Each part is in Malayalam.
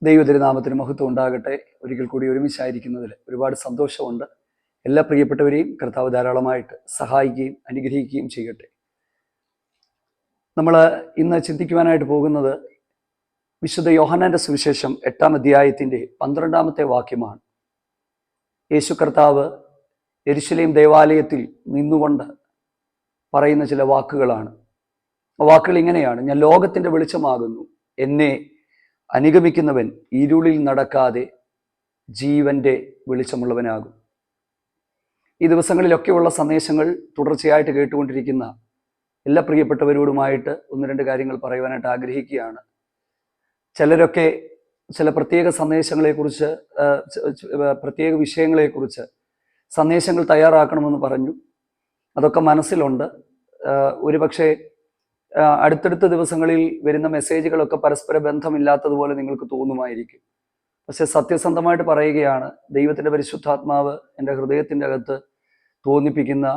ദൈവതിരുനാമത്തിന് മഹത്വം ഉണ്ടാകട്ടെ. ഒരിക്കൽ കൂടി ഒരുമിച്ചായിരിക്കുന്നതിൽ ഒരുപാട് സന്തോഷമുണ്ട്. എല്ലാ പ്രിയപ്പെട്ടവരെയും കർത്താവ് ധാരാളമായിട്ട് സഹായിക്കുകയും അനുഗ്രഹിക്കുകയും ചെയ്യട്ടെ. നമ്മൾ ഇന്ന് ചിന്തിക്കുവാനായിട്ട് പോകുന്നത് വിശുദ്ധ യോഹന്നാന്റെ സുവിശേഷം 8-ാം അധ്യായത്തിൻ്റെ 12-ാമത്തെ വാക്യമാണ്. യേശു കർത്താവ് യെരുശലേം ദേവാലയത്തിൽ നിന്നുകൊണ്ട് പറയുന്ന ചില വാക്കുകളാണ്. ആ വാക്കുകൾ ഇങ്ങനെയാണ്: ഞാൻ ലോകത്തിൻ്റെ വെളിച്ചമാകുന്നു, എന്നെ അനുഗമിക്കുന്നവൻ ഇരുളിൽ നടക്കാതെ ജീവന്റെ വെളിച്ചമുള്ളവനാകും. ഈ ദിവസങ്ങളിലൊക്കെയുള്ള സന്ദേശങ്ങൾ തുടർച്ചയായിട്ട് കേട്ടുകൊണ്ടിരിക്കുന്ന എല്ലാ പ്രിയപ്പെട്ടവരോടുമായിട്ട് ഒന്ന് രണ്ട് കാര്യങ്ങൾ പറയുവാനായിട്ട് ആഗ്രഹിക്കുകയാണ്. ചിലരൊക്കെ ചില പ്രത്യേക സന്ദേശങ്ങളെക്കുറിച്ച്, പ്രത്യേക വിഷയങ്ങളെക്കുറിച്ച് സന്ദേശങ്ങൾ തയ്യാറാക്കണമെന്ന് പറഞ്ഞു. അതൊക്കെ മനസ്സിലുണ്ട്. ഒരുപക്ഷെ അടുത്തടുത്ത ദിവസങ്ങളിൽ വരുന്ന മെസ്സേജുകളൊക്കെ പരസ്പര ബന്ധമില്ലാത്തതുപോലെ നിങ്ങൾക്ക് തോന്നുമായിരിക്കും. പക്ഷെ സത്യസന്ധമായിട്ട് പറയുകയാണ്, ദൈവത്തിൻ്റെ പരിശുദ്ധാത്മാവ് എൻ്റെ ഹൃദയത്തിൻ്റെ അകത്ത് തോന്നിപ്പിക്കുന്ന,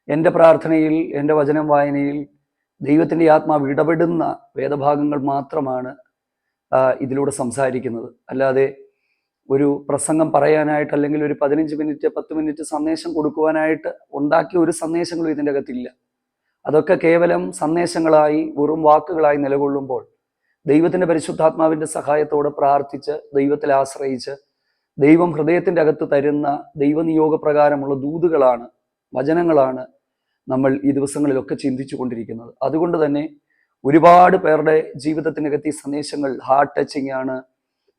എൻ്റെ പ്രാർത്ഥനയിൽ, എൻ്റെ വചനം വായനയിൽ ദൈവത്തിൻ്റെ ആത്മാവ് ഇടപെടുന്ന വേദഭാഗങ്ങൾ മാത്രമാണ് ഇതിലൂടെ സംസാരിക്കുന്നത്. അല്ലാതെ ഒരു പ്രസംഗം പറയാനായിട്ട് അല്ലെങ്കിൽ ഒരു 15 മിനിറ്റ് 10 മിനിറ്റ് സന്ദേശം കൊടുക്കുവാനായിട്ട് ഉണ്ടാക്കിയ ഒരു സന്ദേശങ്ങളും ഇതിൻ്റെ അകത്തില്ല. അതൊക്കെ കേവലം സന്ദേശങ്ങളായി, വെറും വാക്കുകളായി നിലകൊള്ളുമ്പോൾ ദൈവത്തിൻ്റെ പരിശുദ്ധാത്മാവിൻ്റെ സഹായത്തോടെ പ്രാർത്ഥിച്ച് ദൈവത്തിൽ ആശ്രയിച്ച് ദൈവം ഹൃദയത്തിൻ്റെ അകത്ത് തരുന്ന ദൈവനിയോഗപ്രകാരമുള്ള ദൂതുകളാണ്, വചനങ്ങളാണ് നമ്മൾ ഈ ദിവസങ്ങളിലൊക്കെ ചിന്തിച്ചു കൊണ്ടിരിക്കുന്നത്. അതുകൊണ്ട് തന്നെ ഒരുപാട് പേരുടെ ജീവിതത്തിനകത്ത് ഈ സന്ദേശങ്ങൾ ഹാർട്ട് ടച്ചിങ് ആണ്.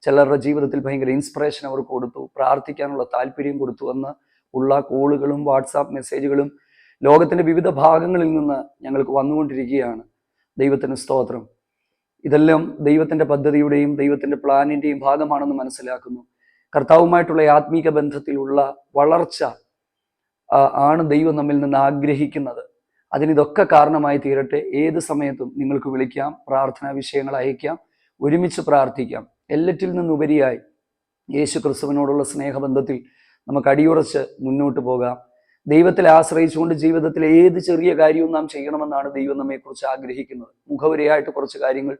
ചിലരുടെ ജീവിതത്തിൽ ഭയങ്കര ഇൻസ്പിറേഷൻ അവർക്ക് കൊടുത്തു, പ്രാർത്ഥിക്കാനുള്ള താല്പര്യം കൊടുത്തു എന്ന് ഉള്ള കോളുകളും വാട്സാപ്പ് മെസ്സേജുകളും ലോകത്തിൻ്റെ വിവിധ ഭാഗങ്ങളിൽ നിന്ന് ഞങ്ങൾക്ക് വന്നുകൊണ്ടിരിക്കുകയാണ്. ദൈവത്തിന് സ്തോത്രം. ഇതെല്ലാം ദൈവത്തിൻ്റെ പദ്ധതിയുടെയും ദൈവത്തിൻ്റെ പ്ലാനിൻ്റെയും ഭാഗമാണെന്ന് മനസ്സിലാക്കുന്നു. കർത്താവുമായിട്ടുള്ള ആത്മീക ബന്ധത്തിലുള്ള വളർച്ച ആണ് ദൈവം നമ്മിൽ നിന്ന് ആഗ്രഹിക്കുന്നത്. അതിനിതൊക്കെ കാരണമായി തീരട്ടെ. ഏത് സമയത്തും നിങ്ങൾക്ക് വിളിക്കാം, പ്രാർത്ഥനാ വിഷയങ്ങൾ അയക്കാം, ഒരുമിച്ച് പ്രാർത്ഥിക്കാം. എല്ലാറ്റിൽ നിന്നുപരിയായി യേശു ക്രിസ്തുവിനോടുള്ള സ്നേഹബന്ധത്തിൽ നമുക്ക് അടിയുറച്ച് മുന്നോട്ട് പോകാം. ദൈവത്തിൽ ആശ്രയിച്ചുകൊണ്ട് ജീവിതത്തിൽ ഏത് ചെറിയ കാര്യവും നാം ചെയ്യണമെന്നാണ് ദൈവം നമ്മെക്കുറിച്ച് ആഗ്രഹിക്കുന്നത്. മുഖവരിയായിട്ട് കുറച്ച് കാര്യങ്ങൾ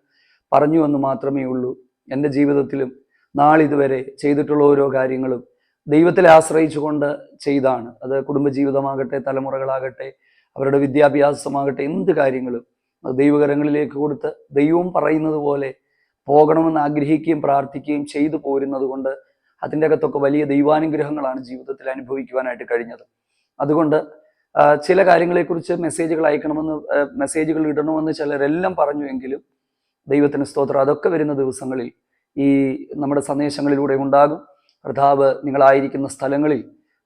പറഞ്ഞു എന്ന് മാത്രമേ ഉള്ളൂ. എൻ്റെ ജീവിതത്തിലും നാളിതുവരെ ചെയ്തിട്ടുള്ള ഓരോ കാര്യങ്ങളും ദൈവത്തിൽ ആശ്രയിച്ചുകൊണ്ട് ചെയ്താണ്. അത് കുടുംബജീവിതമാകട്ടെ, തലമുറകളാകട്ടെ, അവരുടെ വിദ്യാഭ്യാസമാകട്ടെ, എന്ത് കാര്യങ്ങളും അത് ദൈവകരങ്ങളിലേക്ക് കൊടുത്ത് ദൈവം പറയുന്നത് പോലെ പോകണമെന്ന് ആഗ്രഹിക്കുകയും പ്രാർത്ഥിക്കുകയും ചെയ്തു പോരുന്നത് കൊണ്ട് അതിൻ്റെ അകത്തൊക്കെ വലിയ ദൈവാനുഗ്രഹങ്ങളാണ് ജീവിതത്തിൽ അനുഭവിക്കുവാനായിട്ട് കഴിഞ്ഞത്. അതുകൊണ്ട് ചില കാര്യങ്ങളെക്കുറിച്ച് മെസ്സേജുകൾ അയക്കണമെന്ന്, മെസ്സേജുകൾ ഇടണമെന്ന് ചിലരെല്ലാം പറഞ്ഞുവെങ്കിലും ദൈവത്തിന് സ്തോത്രം, അതൊക്കെ വരുന്ന ദിവസങ്ങളിൽ ഈ നമ്മുടെ സന്ദേശങ്ങളിലൂടെ ഉണ്ടാകും. കർത്താവ് നിങ്ങളായിരിക്കുന്ന സ്ഥലങ്ങളിൽ,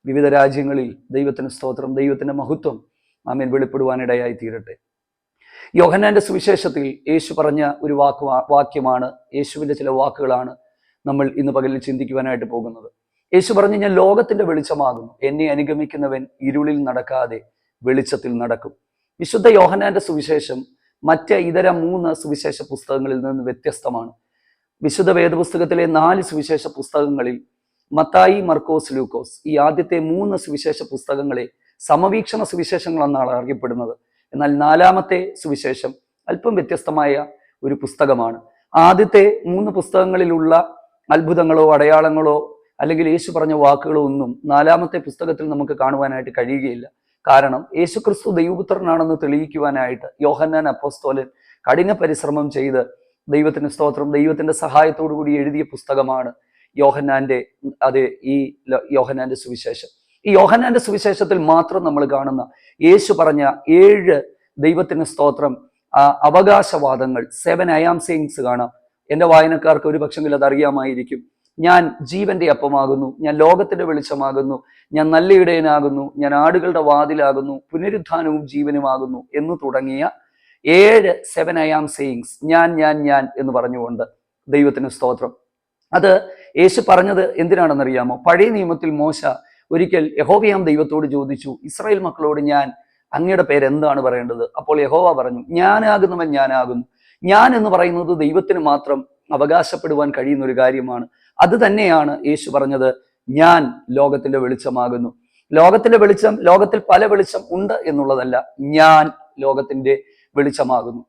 വിവിധ രാജ്യങ്ങളിൽ ദൈവത്തിന് സ്തോത്രം, ദൈവത്തിൻ്റെ മഹത്വം ആമേൻ വെളിപ്പെടുവാനിടയായി തീരട്ടെ. യോഹന്നാന്റെ സുവിശേഷത്തിൽ യേശു പറഞ്ഞ ഒരു വാക്യമാണ്, യേശുവിൻ്റെ ചില വാക്കുകളാണ് നമ്മൾ ഇന്ന് പകലിൽ ചിന്തിക്കുവാനായിട്ട് പോകുന്നത്. യേശു പറഞ്ഞു, ഞാൻ ലോകത്തിൻ്റെ വെളിച്ചമാകുന്നു, എന്നെ അനുഗമിക്കുന്നവൻ ഇരുളിൽ നടക്കാതെ വെളിച്ചത്തിൽ നടക്കും. വിശുദ്ധ യോഹന്നാന്റെ സുവിശേഷം മറ്റ് ഇതര 3 സുവിശേഷ പുസ്തകങ്ങളിൽ നിന്ന് വ്യത്യസ്തമാണ്. വിശുദ്ധ വേദപുസ്തകത്തിലെ 4 സുവിശേഷ പുസ്തകങ്ങളിൽ മത്തായി, മർക്കോസ്, ലൂക്കോസ്, ഈ ആദ്യത്തെ 3 സുവിശേഷ പുസ്തകങ്ങളെ സമവീക്ഷണ സുവിശേഷങ്ങൾ എന്നാണ് അറിയപ്പെടുന്നത്. എന്നാൽ 4-ാമത്തെ സുവിശേഷം അല്പം വ്യത്യസ്തമായ ഒരു പുസ്തകമാണ്. ആദ്യത്തെ 3 പുസ്തകങ്ങളിലുള്ള അത്ഭുതങ്ങളോ അടയാളങ്ങളോ അല്ലെങ്കിൽ യേശു പറഞ്ഞ വാക്കുകളോ ഒന്നും 4-ാമത്തെ പുസ്തകത്തിൽ നമുക്ക് കാണുവാനായിട്ട് കഴിയുകയില്ല. കാരണം യേശുക്രിസ്തു ദൈവപുത്രനാണെന്ന് തെളിയിക്കുവാനായിട്ട് യോഹന്നാൻ അപ്പോസ്തലൻ കഠിന പരിശ്രമം ചെയ്ത് ദൈവത്തിന് സ്തോത്രം, ദൈവത്തിന്റെ സഹായത്തോടു കൂടി എഴുതിയ പുസ്തകമാണ് ഈ യോഹന്നാന്റെ സുവിശേഷം. ഈ യോഹന്നാന്റെ സുവിശേഷത്തിൽ മാത്രം നമ്മൾ കാണുന്ന യേശു പറഞ്ഞ 7 ദൈവത്തിന് സ്തോത്രം അവകാശവാദങ്ങൾ, 7 I am sayings കാണാം. എൻ്റെ വായനക്കാർക്ക് ഒരു പക്ഷെങ്കിൽ അത് അറിയാമായിരിക്കും. ഞാൻ ജീവന്റെ അപ്പമാകുന്നു, ഞാൻ ലോകത്തിന്റെ വെളിച്ചമാകുന്നു, ഞാൻ നല്ല ഇടയനാകുന്നു, ഞാൻ ആടുകളുടെ വാതിലാകുന്നു, പുനരുത്ഥാനവും ജീവനുമാകുന്നു എന്ന് തുടങ്ങിയ 7 I am sayings, ഞാൻ എന്ന് പറഞ്ഞുകൊണ്ട് ദൈവത്തിന് സ്തോത്രം. അത് യേശു പറഞ്ഞത് എന്തിനാണെന്നറിയാമോ? പഴയ നിയമത്തിൽ മോശ ഒരിക്കൽ യഹോവയാം ദൈവത്തോട് ചോദിച്ചു, ഇസ്രായേൽ മക്കളോട് ഞാൻ അങ്ങയുടെ പേര് എന്താണ് പറയേണ്ടത്? അപ്പോൾ യഹോവ പറഞ്ഞു, ഞാനാകുന്നവൻ ഞാനാകുന്നു. ഞാൻ എന്ന് പറയുന്നത് ദൈവത്തിന് മാത്രം അവകാശപ്പെടുവാൻ കഴിയുന്ന ഒരു കാര്യമാണ്. അത് തന്നെയാണ് യേശു പറഞ്ഞത്, ഞാൻ ലോകത്തിന്റെ വെളിച്ചമാകുന്നു. ലോകത്തിന്റെ വെളിച്ചം, ലോകത്തിൽ പല വെളിച്ചം ഉണ്ട് എന്നുള്ളതല്ല, ഞാൻ ലോകത്തിന്റെ വെളിച്ചമാകുന്നു.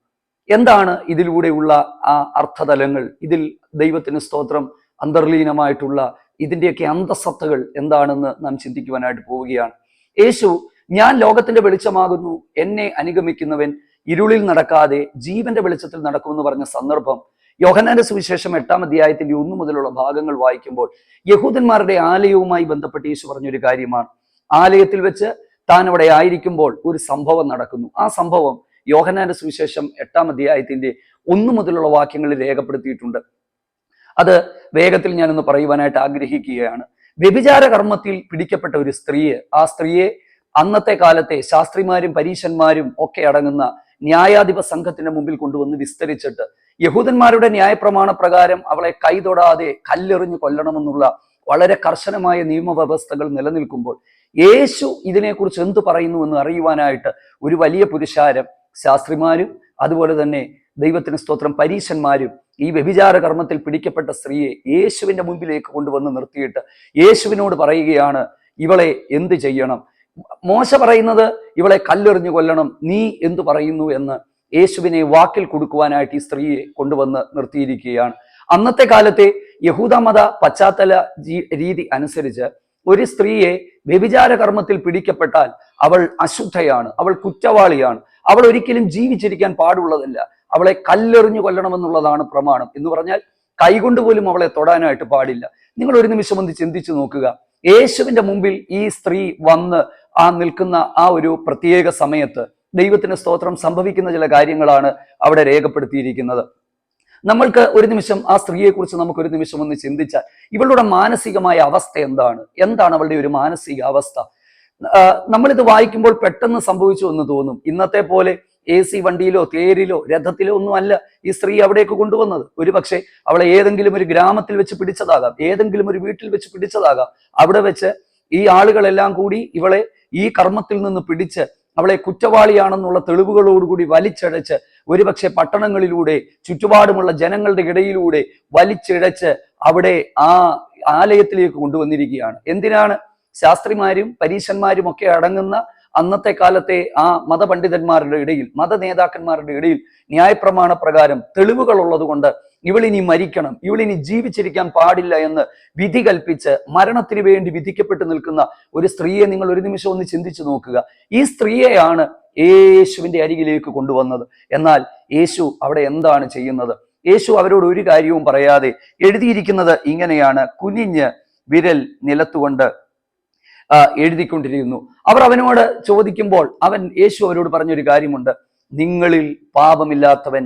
എന്താണ് ഇതിലൂടെയുള്ള ആ അർത്ഥതലങ്ങൾ? ഇതിൽ ദൈവത്തിന് സ്തോത്രം അന്തർലീനമായിട്ടുള്ള ഇതിൻ്റെയൊക്കെ അന്തസത്തകൾ എന്താണെന്ന് നാം ചിന്തിക്കുവാനായിട്ട് പോവുകയാണ്. യേശു ഞാൻ ലോകത്തിന്റെ വെളിച്ചമാകുന്നു, എന്നെ അനുഗമിക്കുന്നവൻ ഇരുളിൽ നടക്കാതെ ജീവന്റെ വെളിച്ചത്തിൽ നടക്കുമെന്ന് പറഞ്ഞ സന്ദർഭം യോഹന്നാന്റെ സുവിശേഷം 8-ാം അധ്യായത്തിന്റെ 1 മുതലുള്ള ഭാഗങ്ങൾ വായിക്കുമ്പോൾ യഹൂദന്മാരുടെ ആലയവുമായി ബന്ധപ്പെട്ട് യേശു പറഞ്ഞൊരു കാര്യമാണ്. ആലയത്തിൽ വെച്ച് താൻ അവിടെ ആയിരിക്കുമ്പോൾ ഒരു സംഭവം നടക്കുന്നു. ആ സംഭവം യോഹന്നാന്റെ സുവിശേഷം 8-ാം അധ്യായത്തിന്റെ 1 മുതലുള്ള വാക്യങ്ങളിൽ രേഖപ്പെടുത്തിയിട്ടുണ്ട്. അത് വേഗത്തിൽ ഞാനൊന്ന് പറയുവാനായിട്ട് ആഗ്രഹിക്കുകയാണ്. വ്യഭിചാര കർമ്മത്തിൽ പിടിക്കപ്പെട്ട ഒരു സ്ത്രീയെ, ആ സ്ത്രീയെ അന്നത്തെ കാലത്തെ ശാസ്ത്രിമാരും പരീശന്മാരും ഒക്കെ അടങ്ങുന്ന ന്യായാധിപ സംഘത്തിന്റെ മുമ്പിൽ കൊണ്ടുവന്ന് വിസ്തരിച്ചിട്ട് യഹൂദന്മാരുടെ ന്യായപ്രമാണ പ്രകാരം അവളെ കൈതൊടാതെ കല്ലെറിഞ്ഞു കൊല്ലണമെന്നുള്ള വളരെ കർശനമായ നിയമവ്യവസ്ഥകൾ നിലനിൽക്കുമ്പോൾ യേശു ഇതിനെക്കുറിച്ച് എന്ത് പറയുന്നു എന്ന് അറിയുവാനായിട്ട് ഒരു വലിയ പുരുഷാരം ശാസ്ത്രിമാരും അതുപോലെ തന്നെ ദൈവത്തിന് സ്തോത്രം പരീശന്മാരും ഈ വ്യഭിചാര കർമ്മത്തിൽ പിടിക്കപ്പെട്ട സ്ത്രീയെ യേശുവിന്റെ മുമ്പിലേക്ക് കൊണ്ടുവന്ന് നിർത്തിയിട്ട് യേശുവിനോട് പറയുകയാണ്, ഇവളെ എന്ത് ചെയ്യണം? മോശ പറയുന്നത് ഇവളെ കല്ലെറിഞ്ഞു കൊല്ലണം, നീ എന്തു പറയുന്നു എന്ന് യേശുവിനെ വാക്കിൽ കൊടുക്കുവാനായിട്ട് ഈ സ്ത്രീയെ കൊണ്ടുവന്ന് നിർത്തിയിരിക്കുകയാണ്. അന്നത്തെ കാലത്തെ യഹൂദ മത പശ്ചാത്തല രീതി അനുസരിച്ച് ഒരു സ്ത്രീയെ വ്യഭിചാര കർമ്മത്തിൽ പിടിക്കപ്പെട്ടാൽ അവൾ അശുദ്ധയാണ്, അവൾ കുറ്റവാളിയാണ്, അവൾ ഒരിക്കലും ജീവിച്ചിരിക്കാൻ പാടുള്ളതല്ല, അവളെ കല്ലെറിഞ്ഞു കൊല്ലണമെന്നുള്ളതാണ് പ്രമാണം. എന്ന് പറഞ്ഞാൽ കൈകൊണ്ട് പോലും അവളെ തൊടാനായിട്ട് പാടില്ല. നിങ്ങൾ ഒരു നിമിഷം ഒന്ന് ചിന്തിച്ചു നോക്കുക. യേശുവിന്റെ മുമ്പിൽ ഈ സ്ത്രീ വന്ന് ആ നിൽക്കുന്ന ആ ഒരു പ്രത്യേക സമയത്ത് ദൈവത്തിന് സ്തോത്രം സംഭവിക്കുന്ന ചില കാര്യങ്ങളാണ് അവിടെ രേഖപ്പെടുത്തിയിരിക്കുന്നത്. നമ്മൾക്ക് ഒരു നിമിഷം ആ സ്ത്രീയെക്കുറിച്ച് നമുക്കൊരു നിമിഷം ഒന്ന് ചിന്തിച്ചാൽ ഇവളുടെ മാനസികമായ അവസ്ഥ എന്താണ് അവളുടെ ഒരു മാനസിക അവസ്ഥ? നമ്മളിത് വായിക്കുമ്പോൾ പെട്ടെന്ന് സംഭവിച്ചു എന്ന് തോന്നും. ഇന്നത്തെ പോലെ AC വണ്ടിയിലോ തേരിലോ രഥത്തിലോ ഒന്നും അല്ല ഈ സ്ത്രീ അവിടേക്ക് കൊണ്ടുവന്നത്. ഒരു പക്ഷേ അവളെ ഏതെങ്കിലും ഒരു ഗ്രാമത്തിൽ വെച്ച് പിടിച്ചതാകാം, ഏതെങ്കിലും ഒരു വീട്ടിൽ വെച്ച് പിടിച്ചതാകാം. അവിടെ വെച്ച് ഈ ആളുകളെല്ലാം കൂടി ഇവളെ ഈ കർമ്മത്തിൽ നിന്ന് പിടിച്ച് അവളെ കുറ്റവാളിയാണെന്നുള്ള തെളിവുകളോടുകൂടി വലിച്ചഴച്ച് ഒരുപക്ഷെ പട്ടണങ്ങളിലൂടെ ചുറ്റുപാടുമുള്ള ജനങ്ങളുടെ ഇടയിലൂടെ വലിച്ചിഴച്ച് അവിടെ ആ ആലയത്തിലേക്ക് കൊണ്ടുവന്നിരിക്കുകയാണ്. എന്തിനാണ്? ശാസ്ത്രിമാരും പരീശന്മാരും ഒക്കെ അടങ്ങുന്ന അന്നത്തെ കാലത്തെ ആ മതപണ്ഡിതന്മാരുടെ ഇടയിൽ, മത നേതാക്കന്മാരുടെ ഇടയിൽ ന്യായപ്രമാണ പ്രകാരം തെളിവുകൾ ഉള്ളത് കൊണ്ട് ഇവളിനി മരിക്കണം, ഇവളിനി ജീവിച്ചിരിക്കാൻ പാടില്ല എന്ന് വിധി കൽപ്പിച്ച് മരണത്തിന് വേണ്ടി വിധിക്കപ്പെട്ടു നിൽക്കുന്ന ഒരു സ്ത്രീയെ നിങ്ങൾ ഒരു നിമിഷം ഒന്ന് ചിന്തിച്ചു നോക്കുക. ഈ സ്ത്രീയെയാണ് യേശുവിന്റെ അരികിലേക്ക് കൊണ്ടുവന്നത്. എന്നാൽ യേശു അവിടെ എന്താണ് ചെയ്യുന്നത്? യേശു അവരോട് ഒരു കാര്യവും പറയാതെ എഴുതിയിരിക്കുന്നത് ഇങ്ങനെയാണ്. കുനിഞ്ഞ് വിരൽ നിലത്തുകൊണ്ട് എഴുതിക്കൊണ്ടിരിക്കുന്നു. അവർ അവനോട് ചോദിക്കുമ്പോൾ യേശു അവരോട് പറഞ്ഞൊരു കാര്യമുണ്ട്, നിങ്ങളിൽ പാപമില്ലാത്തവൻ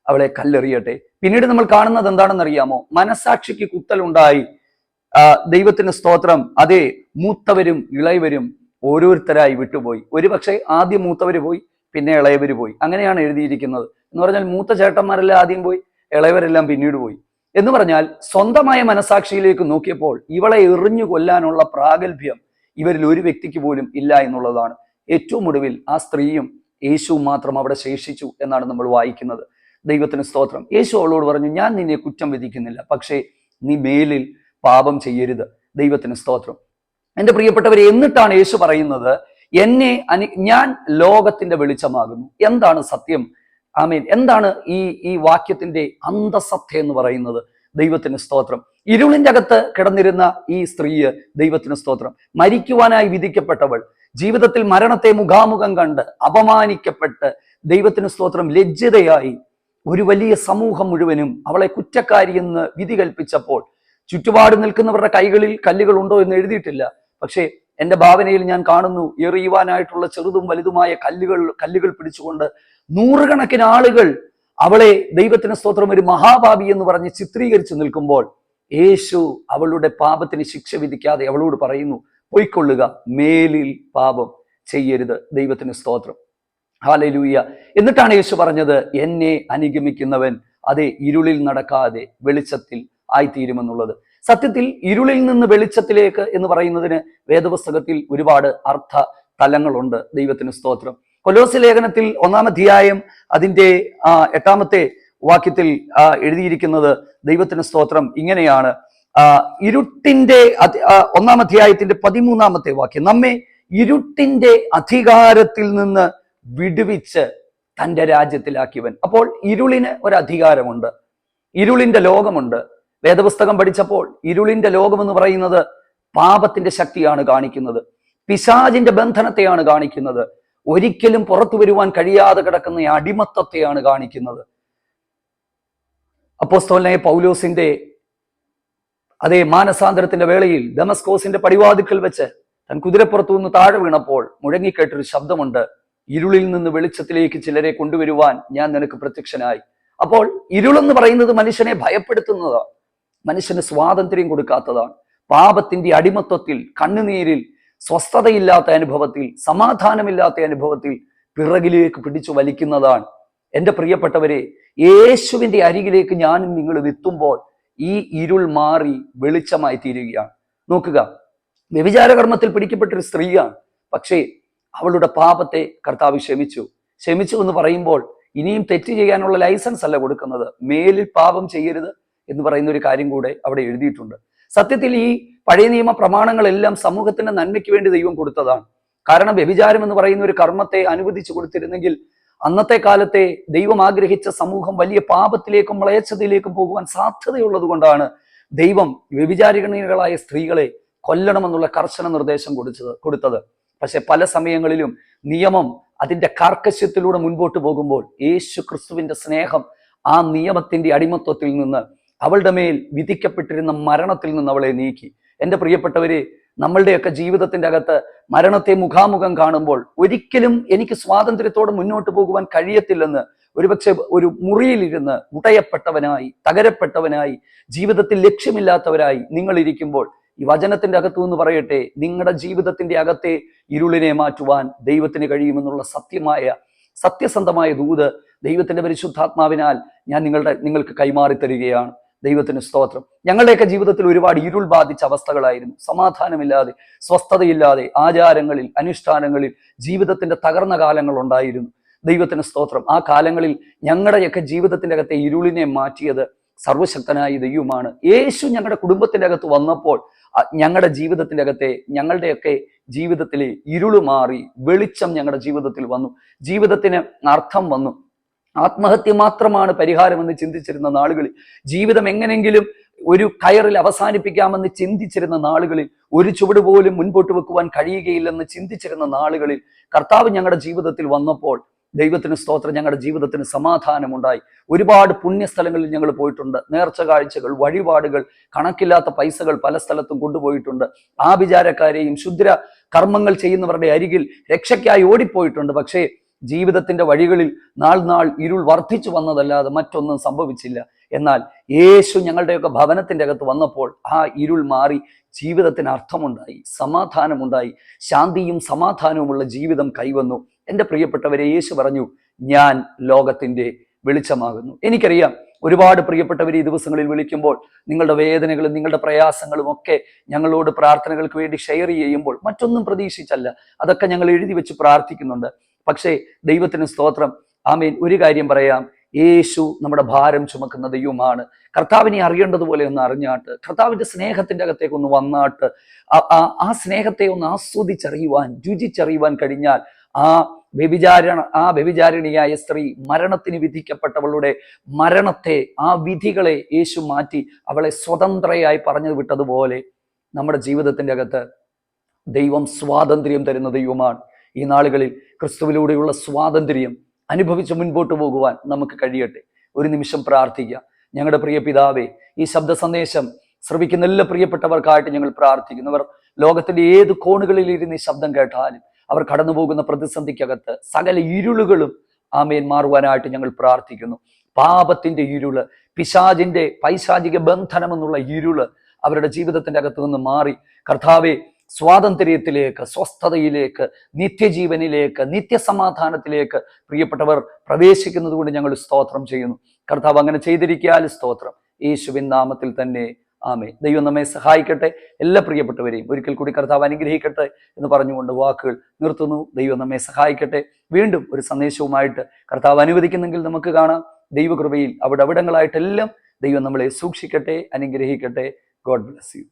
അവളെ കല്ലെറിയട്ടെ. പിന്നീട് നമ്മൾ കാണുന്നത് എന്താണെന്നറിയാമോ? മനസാക്ഷിക്ക് കുത്തലുണ്ടായി ദൈവത്തിന് സ്തോത്രം, അതേ മൂത്തവരും ഇളയവരും ഓരോരുത്തരായി വിട്ടുപോയി. ഒരുപക്ഷെ ആദ്യം മൂത്തവര് പോയി, പിന്നെ ഇളയവര് പോയി. അങ്ങനെയാണ് എഴുതിയിരിക്കുന്നത്. എന്ന് പറഞ്ഞാൽ മൂത്ത ചേട്ടന്മാരെല്ലാം ആദ്യം പോയി, ഇളയവരെല്ലാം പിന്നീട് പോയി. എന്ന് പറഞ്ഞാൽ സ്വന്തമായ മനസാക്ഷിയിലേക്ക് നോക്കിയപ്പോൾ ഇവളെ എറിഞ്ഞു കൊല്ലാനുള്ള പ്രാഗൽഭ്യം ഇവരിൽ ഒരു വ്യക്തിക്ക് പോലും ഇല്ല എന്നുള്ളതാണ്. ഏറ്റവും ഒടുവിൽ ആ സ്ത്രീയും യേശുവും മാത്രം അവിടെ ശേഷിച്ചു എന്നാണ് നമ്മൾ വായിക്കുന്നത്. ദൈവത്തിന് സ്തോത്രം. യേശു അവളോട് പറഞ്ഞു, ഞാൻ നിന്നെ കുറ്റം വിധിക്കുന്നില്ല, പക്ഷേ നീ മേലിൽ പാപം ചെയ്യരുത്. ദൈവത്തിന് സ്തോത്രം. എൻ്റെ പ്രിയപ്പെട്ടവരെ, എന്നിട്ടാണ് യേശു പറയുന്നത്, ഞാൻ ലോകത്തിന്റെ വെളിച്ചമാകുന്നു. എന്താണ് സത്യം? ആമേൻ. എന്താണ് ഈ വാക്യത്തിന്റെ അന്തസത്ത എന്ന് പറയുന്നത്? ദൈവത്തിന് സ്തോത്രം. ഇരുളിന്റെ അകത്ത് കിടന്നിരുന്ന ഈ സ്ത്രീയെ, ദൈവത്തിന് സ്തോത്രം, മരിക്കുവാനായി വിധിക്കപ്പെട്ടവൾ, ജീവിതത്തിൽ മരണത്തെ മുഖാമുഖം കണ്ട് അപമാനിക്കപ്പെട്ട് ദൈവത്തിന് സ്തോത്രം ലജ്ജിതയായി ഒരു വലിയ സമൂഹം മുഴുവനും അവളെ കുറ്റക്കാരി എന്ന് വിധി കൽപ്പിച്ചപ്പോൾ ചുറ്റുപാട് നിൽക്കുന്നവരുടെ കൈകളിൽ കല്ലുകൾ ഉണ്ടോ എന്ന് എഴുതിയിട്ടില്ല. പക്ഷേ എൻ്റെ ഭാവനയിൽ ഞാൻ കാണുന്നു, എറിയുവാനായിട്ടുള്ള ചെറുതും വലുതുമായ കല്ലുകൾ പിടിച്ചുകൊണ്ട് നൂറുകണക്കിന് ആളുകൾ അവളെ ദൈവത്തിന് സ്തോത്രം ഒരു മഹാപാപി എന്ന് പറഞ്ഞ് ചിത്രീകരിച്ചു നിൽക്കുമ്പോൾ യേശു അവളുടെ പാപത്തിന് ശിക്ഷ വിധിക്കാതെ അവളോട് പറയുന്നു, പൊയ്ക്കൊള്ളുക, മേലിൽ പാപം ചെയ്യരുത്. ദൈവത്തിന് സ്തോത്രം. ഹല്ലേലൂയ. എന്നിട്ടാണ് യേശു പറഞ്ഞത്, എന്നെ അനുഗമിക്കുന്നവൻ അതേ ഇരുളിൽ നടക്കാതെ വെളിച്ചത്തിൽ ആയിത്തീരുമെന്നുള്ളത്. സത്യത്തിൽ ഇരുളിൽ നിന്ന് വെളിച്ചത്തിലേക്ക് എന്ന് പറയുന്നതിന് വേദപുസ്തകത്തിൽ ഒരുപാട് അർത്ഥ തലങ്ങളുണ്ട്. ദൈവത്തിന് സ്തോത്രം. കൊലോസ്യ ലേഖനത്തിൽ 1-ാം അധ്യായം അതിന്റെ 8-ാമത്തെ വാക്യത്തിൽ എഴുതിയിരിക്കുന്നത് ദൈവത്തിന് സ്തോത്രം ഇങ്ങനെയാണ്. ഇരുട്ടിന്റെ 1-ാം അധ്യായത്തിന്റെ 13-ാമത്തെ വാക്യം, നമ്മെ ഇരുട്ടിന്റെ അധികാരത്തിൽ നിന്ന് വിടുവിച്ച് തൻ്റെ രാജ്യത്തിലാക്കിയവൻ. അപ്പോൾ ഇരുളിന് ഒരു അധികാരമുണ്ട്, ഇരുളിന്റെ ലോകമുണ്ട്. വേദപുസ്തകം പഠിച്ചപ്പോൾ ഇരുളിന്റെ ലോകം എന്ന് പറയുന്നത് പാപത്തിന്റെ ശക്തിയാണ് കാണിക്കുന്നത്, പിശാചിന്റെ ബന്ധനത്തെയാണ് കാണിക്കുന്നത്, ഒരിക്കലും പുറത്തു വരുവാൻ കഴിയാതെ കിടക്കുന്ന അടിമത്തത്തെയാണ് കാണിക്കുന്നത്. അപ്പോസ്തലനായ പൗലോസിന്റെ അതേ മാനസാന്തരത്തിന്റെ വേളയിൽ ദമസ്കോസിന്റെ പടിവാതിക്കൽ വെച്ച് താൻ കുതിരപ്പുറത്തു നിന്ന് താഴെ വീണപ്പോൾ മുഴങ്ങിക്കേട്ടൊരു ശബ്ദമുണ്ട്, ഇരുളിൽ നിന്ന് വെളിച്ചത്തിലേക്ക് ചിലരെ കൊണ്ടുവരുവാൻ ഞാൻ നിനക്ക് പ്രത്യക്ഷനായി. അപ്പോൾ ഇരുളെന്ന് പറയുന്നത് മനുഷ്യനെ ഭയപ്പെടുത്തുന്നതാണ്, മനുഷ്യന് സ്വാതന്ത്ര്യം കൊടുക്കാത്തതാണ്. പാപത്തിന്റെ അടിമത്വത്തിൽ, കണ്ണുനീരിൽ, സ്വസ്ഥതയില്ലാത്ത അനുഭവത്തിൽ, സമാധാനമില്ലാത്ത അനുഭവത്തിൽ പിറകിലേക്ക് പിടിച്ചു വലിക്കുന്നതാണ്. എൻ്റെ പ്രിയപ്പെട്ടവരെ, യേശുവിന്റെ അരികിലേക്ക് ഞാനും നിങ്ങളും എത്തുമ്പോൾ ഈ ഇരുൾ മാറി വെളിച്ചമായി തീരുകയാണ്. നോക്കുക, വ്യഭിചാരകർമ്മത്തിൽ പിടിക്കപ്പെട്ടൊരു സ്ത്രീയാണ്. പക്ഷേ അവളുടെ പാപത്തെ കർത്താവ് ക്ഷമിച്ചു എന്ന് പറയുമ്പോൾ ഇനിയും തെറ്റ് ചെയ്യാനുള്ള ലൈസൻസ് അല്ല കൊടുക്കുന്നത്, മേലിൽ പാപം ചെയ്യരുത് എന്ന് പറയുന്ന ഒരു കാര്യം കൂടെ അവിടെ എഴുതിയിട്ടുണ്ട്. സത്യത്തിൽ ഈ പഴയ നിയമ പ്രമാണങ്ങളെല്ലാം സമൂഹത്തിന്റെ നന്മയ്ക്ക് വേണ്ടി ദൈവം കൊടുത്തതാണ്. കാരണം വ്യഭിചാരം എന്ന് പറയുന്ന ഒരു കർമ്മത്തെ അനുവദിച്ചു കൊടുത്തിരുന്നെങ്കിൽ അന്നത്തെ കാലത്തെ ദൈവം ആഗ്രഹിച്ച സമൂഹം വലിയ പാപത്തിലേക്കും മ്ലേച്ഛതയിലേക്കും പോകുവാൻ സാധ്യതയുള്ളത് കൊണ്ടാണ് ദൈവം വ്യഭിചാരിണികളായ സ്ത്രീകളെ കൊല്ലണമെന്നുള്ള കർശന നിർദ്ദേശം കൊടുത്തത്. പക്ഷെ പല സമയങ്ങളിലും നിയമം അതിന്റെ കാർക്കശ്യത്തിലൂടെ മുൻപോട്ട് പോകുമ്പോൾ യേശു ക്രിസ്തുവിന്റെ സ്നേഹം ആ നിയമത്തിന്റെ അടിമത്വത്തിൽ നിന്ന്, അവളുടെ മേൽ വിധിക്കപ്പെട്ടിരുന്ന മരണത്തിൽ നിന്ന് അവളെ നീക്കി. എൻ്റെ പ്രിയപ്പെട്ടവരെ, നമ്മളുടെയൊക്കെ ജീവിതത്തിന്റെ അകത്ത് മരണത്തെ മുഖാമുഖം കാണുമ്പോൾ ഒരിക്കലും എനിക്ക് സ്വാതന്ത്ര്യത്തോടെ മുന്നോട്ട് പോകുവാൻ കഴിയത്തില്ലെന്ന് ഒരുപക്ഷെ ഒരു മുറിയിലിരുന്ന് ഉടയപ്പെട്ടവനായി, തകരപ്പെട്ടവനായി, ജീവിതത്തിൽ ലക്ഷ്യമില്ലാത്തവരായി നിങ്ങൾ ഇരിക്കുമ്പോൾ ഈ വചനത്തിന്റെ അകത്തു എന്ന് പറയട്ടെ, നിങ്ങളുടെ ജീവിതത്തിന്റെ അകത്തെ ഇരുളിനെ മാറ്റുവാൻ ദൈവത്തിന് കഴിയുമെന്നുള്ള സത്യസന്ധമായ ദൂത് ദൈവത്തിന്റെ പരിശുദ്ധാത്മാവിനാൽ ഞാൻ നിങ്ങൾക്ക് കൈമാറി തരികയാണ്. ദൈവത്തിന് സ്തോത്രം. ഞങ്ങളുടെയൊക്കെ ജീവിതത്തിൽ ഒരുപാട് ഇരുൾ ബാധിച്ച അവസ്ഥകളായിരുന്നു, സമാധാനമില്ലാതെ, സ്വസ്ഥതയില്ലാതെ, ആചാരങ്ങളിൽ, അനുഷ്ഠാനങ്ങളിൽ ജീവിതത്തിന്റെ തകർന്ന കാലങ്ങൾ ഉണ്ടായിരുന്നു. ദൈവത്തിന് സ്തോത്രം. ആ കാലങ്ങളിൽ ഞങ്ങളുടെയൊക്കെ ജീവിതത്തിന്റെ അകത്തെ ഇരുളിനെ മാറ്റിയത് സർവശക്തനായ ദൈവമാണ്. യേശു ഞങ്ങളുടെ കുടുംബത്തിന്റെ അകത്ത് വന്നപ്പോൾ ഞങ്ങളുടെയൊക്കെ ജീവിതത്തിലെ ഇരുള് മാറി വെളിച്ചം ഞങ്ങളുടെ ജീവിതത്തിൽ വന്നു, ജീവിതത്തിന് അർത്ഥം വന്നു. ആത്മഹത്യ മാത്രമാണ് പരിഹാരമെന്ന് ചിന്തിച്ചിരുന്ന നാളുകളിൽ, ജീവിതം എങ്ങനെങ്കിലും ഒരു കയറിൽ അവസാനിപ്പിക്കാമെന്ന് ചിന്തിച്ചിരുന്ന നാളുകളിൽ, ഒരു ചുവട് പോലും മുൻപോട്ട് വെക്കുവാൻ കഴിയുകയില്ലെന്ന് ചിന്തിച്ചിരുന്ന നാളുകളിൽ കർത്താവ് ഞങ്ങളുടെ ജീവിതത്തിൽ വന്നപ്പോൾ ദൈവത്തിന് സ്തോത്രം, ഞങ്ങളുടെ ജീവിതത്തിന് സമാധാനമുണ്ടായി. ഒരുപാട് പുണ്യസ്ഥലങ്ങളിൽ ഞങ്ങൾ പോയിട്ടുണ്ട്. നേർച്ച കാഴ്ചകൾ, വഴിപാടുകൾ, കണക്കില്ലാത്ത പൈസകൾ പല സ്ഥലത്തും കൊണ്ടുപോയിട്ടുണ്ട്. ആഭിചാരക്കാരെയും ക്ഷുദ്ര കർമ്മങ്ങൾ ചെയ്യുന്നവരുടെ അരികിൽ രക്ഷയ്ക്കായി ഓടിപ്പോയിട്ടുണ്ട്. പക്ഷേ ജീവിതത്തിന്റെ വഴികളിൽ നാൾ ഇരുൾ വർദ്ധിച്ചു വന്നതല്ലാതെ മറ്റൊന്നും സംഭവിച്ചില്ല. എന്നാൽ യേശു ഞങ്ങളുടെയൊക്കെ ഭവനത്തിന്റെ അകത്ത് വന്നപ്പോൾ ആ ഇരുൾ മാറി ജീവിതത്തിന് അർത്ഥമുണ്ടായി, സമാധാനമുണ്ടായി, ശാന്തിയും സമാധാനവുമുള്ള ജീവിതം കൈവന്നു. എൻ്റെ പ്രിയപ്പെട്ടവരെ, യേശു പറഞ്ഞു, ഞാൻ ലോകത്തിന്റെ വെളിച്ചമാകുന്നു. എനിക്കറിയാം ഒരുപാട് പ്രിയപ്പെട്ടവർ ഈ ദിവസങ്ങളിൽ വിളിക്കുമ്പോൾ നിങ്ങളുടെ വേദനകളും നിങ്ങളുടെ പ്രയാസങ്ങളും ഒക്കെ ഞങ്ങളോട് പ്രാർത്ഥനകൾക്ക് വേണ്ടി ഷെയർ ചെയ്യുമ്പോൾ മറ്റൊന്നും പ്രതീക്ഷിച്ചല്ല, അതൊക്കെ ഞങ്ങൾ എഴുതി വെച്ച് പ്രാർത്ഥിക്കുന്നുണ്ട്. പക്ഷേ ദൈവത്തിന് സ്തോത്രം, ആമേൻ. ഒരു കാര്യം പറയാം, യേശു നമ്മുടെ ഭാരം ചുമക്കുന്ന ദൈവമാണ്. കർത്താവിനെ അറിയേണ്ടതുപോലെ ഒന്ന് അറിഞ്ഞാട്ട്, കർത്താവിന്റെ സ്നേഹത്തിന്റെ അകത്തേക്ക് ഒന്ന് വന്നാട്ട്, ആ സ്നേഹത്തെ ഒന്ന് ആസ്വദിച്ചറിയുവാൻ, രുചിച്ചറിയുവാൻ കഴിഞ്ഞാൽ ആ വ്യഭിചാരിണിയായ സ്ത്രീ, മരണത്തിന് വിധിക്കപ്പെട്ടവളുടെ മരണത്തെ, ആ വിധികളെ യേശു മാറ്റി അവളെ സ്വതന്ത്രയായി പറഞ്ഞു വിട്ടതുപോലെ നമ്മുടെ ജീവിതത്തിന്റെ അകത്ത് ദൈവം സ്വാതന്ത്ര്യം തരുന്ന ദൈവമാണ്. ഈ നാളുകളിൽ ക്രിസ്തുവിലൂടെയുള്ള സ്വാതന്ത്ര്യം അനുഭവിച്ച് മുൻപോട്ട് പോകുവാൻ നമുക്ക് കഴിയട്ടെ. ഒരു നിമിഷം പ്രാർത്ഥിക്കുക. ഞങ്ങളുടെ പ്രിയ പിതാവേ, ഈ ശബ്ദ സന്ദേശം ശ്രവിക്കുന്ന എല്ലാ പ്രിയപ്പെട്ടവർക്കായിട്ട് ഞങ്ങൾ പ്രാർത്ഥിക്കുന്നവർ ലോകത്തിന്റെ ഏത് കോണുകളിൽ ഇരുന്ന് ഈ ശബ്ദം കേട്ടാലും അവർ കടന്നു പോകുന്ന പ്രതിസന്ധിക്കകത്ത് സകല ഇരുളുകളും ആമേൻ മാറുവാനായിട്ട് ഞങ്ങൾ പ്രാർത്ഥിക്കുന്നു. പാപത്തിന്റെ ഇരുള്, പിശാചിന്റെ പൈശാചിക ബന്ധനം എന്നുള്ള ഇരുള് അവരുടെ ജീവിതത്തിന്റെ അകത്ത് നിന്ന് മാറി കർത്താവെ സ്വാതന്ത്ര്യത്തിലേക്ക്, സ്വസ്ഥതയിലേക്ക്, നിത്യജീവനിലേക്ക്, നിത്യസമാധാനത്തിലേക്ക് പ്രിയപ്പെട്ടവർ പ്രവേശിക്കുന്നത് കൊണ്ട് ഞങ്ങൾ സ്തോത്രം ചെയ്യുന്നു. കർത്താവ് അങ്ങനെ ചെയ്തിരിക്കാൽ സ്തോത്രം. യേശുവിൻ നാമത്തിൽ തന്നെ ആമേൻ. ദൈവം നമ്മെ സഹായിക്കട്ടെ. എല്ലാ പ്രിയപ്പെട്ടവരെയും ഒരിക്കൽ കൂടി കർത്താവ് അനുഗ്രഹിക്കട്ടെ എന്ന് പറഞ്ഞുകൊണ്ട് വാക്കുകൾ നിർത്തുന്നു. ദൈവം നമ്മെ സഹായിക്കട്ടെ. വീണ്ടും ഒരു സന്ദേശവുമായിട്ട് കർത്താവ് അനുവദിക്കുന്നെങ്കിൽ നമുക്ക് കാണാം. ദൈവകൃപയിൽ അവിടങ്ങളായിട്ടെല്ലാം ദൈവം നമ്മളെ സൂക്ഷിക്കട്ടെ, അനുഗ്രഹിക്കട്ടെ. God bless you.